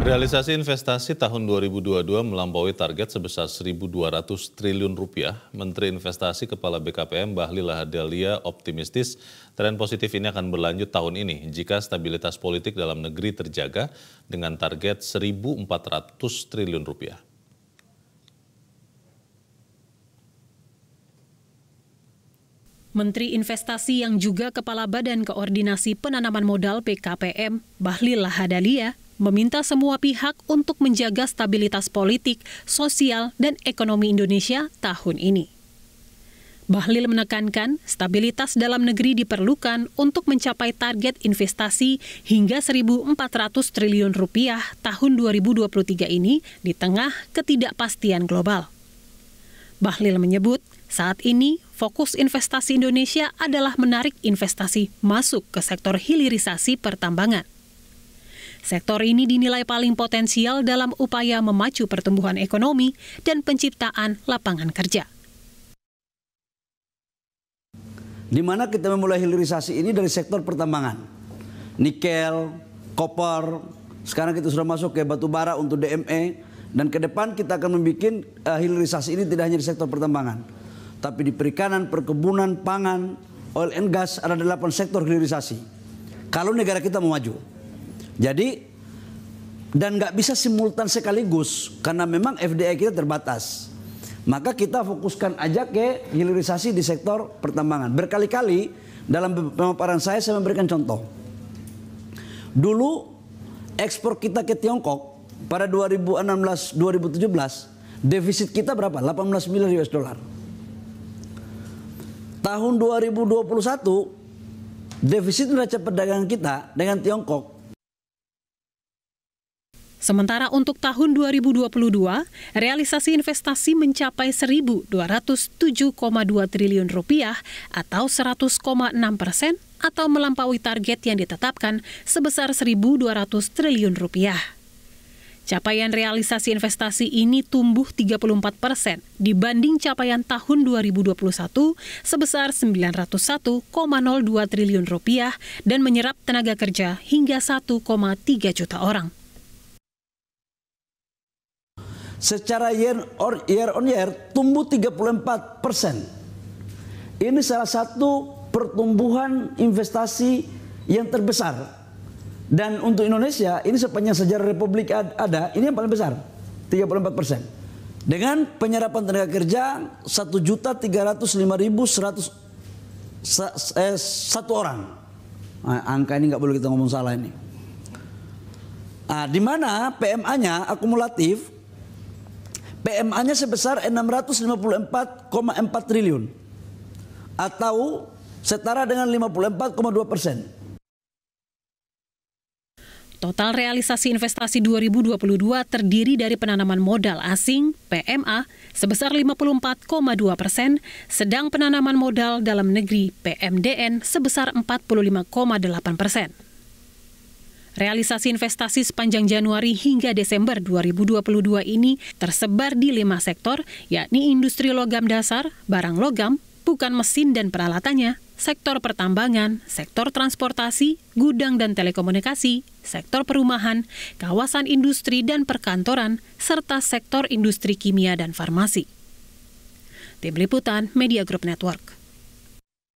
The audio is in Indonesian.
Realisasi investasi tahun 2022 melampaui target sebesar 1.200 triliun rupiah. Menteri Investasi Kepala BKPM Bahlil Lahadalia optimistis tren positif ini akan berlanjut tahun ini jika stabilitas politik dalam negeri terjaga dengan target 1.400 triliun rupiah. Menteri Investasi yang juga Kepala Badan Koordinasi Penanaman Modal BKPM, Bahlil Lahadalia, meminta semua pihak untuk menjaga stabilitas politik, sosial, dan ekonomi Indonesia tahun ini. Bahlil menekankan stabilitas dalam negeri diperlukan untuk mencapai target investasi hingga 1.400 triliun rupiah tahun 2023 ini di tengah ketidakpastian global. Bahlil menyebut, saat ini fokus investasi Indonesia adalah menarik investasi masuk ke sektor hilirisasi pertambangan. Sektor ini dinilai paling potensial dalam upaya memacu pertumbuhan ekonomi dan penciptaan lapangan kerja. Di mana kita memulai hilirisasi ini dari sektor pertambangan. Nikel, koper, sekarang kita sudah masuk ke batu bara untuk DME, dan ke depan kita akan membuat hilirisasi ini tidak hanya di sektor pertambangan, tapi di perikanan, perkebunan, pangan, oil and gas, ada 8 sektor hilirisasi. Kalau negara kita mau maju. Jadi, dan nggak bisa simultan sekaligus, karena memang FDI kita terbatas. Maka kita fokuskan aja ke hilirisasi di sektor pertambangan. Berkali-kali dalam pemaparan saya memberikan contoh. Dulu ekspor kita ke Tiongkok pada 2016-2017, defisit kita berapa? 18 miliar US dollar. Tahun 2021, defisit neraca perdagangan kita dengan Tiongkok. Sementara untuk tahun 2022, realisasi investasi mencapai 1.207,2 triliun rupiah atau 100,6% atau melampaui target yang ditetapkan sebesar 1.200 triliun rupiah. Capaian realisasi investasi ini tumbuh 34% dibanding capaian tahun 2021 sebesar 901,02 triliun rupiah dan menyerap tenaga kerja hingga 1,3 juta orang. Secara year on year tumbuh 34%. Ini salah satu pertumbuhan investasi yang terbesar. Dan untuk Indonesia, ini sepanjang sejarah Republik ada, ini yang paling besar, 34%. Dengan penyerapan tenaga kerja 1.305.101 orang. Nah, angka ini nggak boleh kita ngomong salah ini. Nah, di mana PMA-nya akumulatif, PMA-nya sebesar 654,4 triliun atau setara dengan 54,2%. Total realisasi investasi 2022 terdiri dari penanaman modal asing (PMA) sebesar 54,2%, sedang penanaman modal dalam negeri (PMDN) sebesar 45,8%. Realisasi investasi sepanjang Januari hingga Desember 2022 ini tersebar di 5 sektor, yakni industri logam dasar, barang logam, bukan mesin dan peralatannya, sektor pertambangan, sektor transportasi, gudang dan telekomunikasi, sektor perumahan, kawasan industri dan perkantoran, serta sektor industri kimia dan farmasi. Tim Liputan Media Group Network.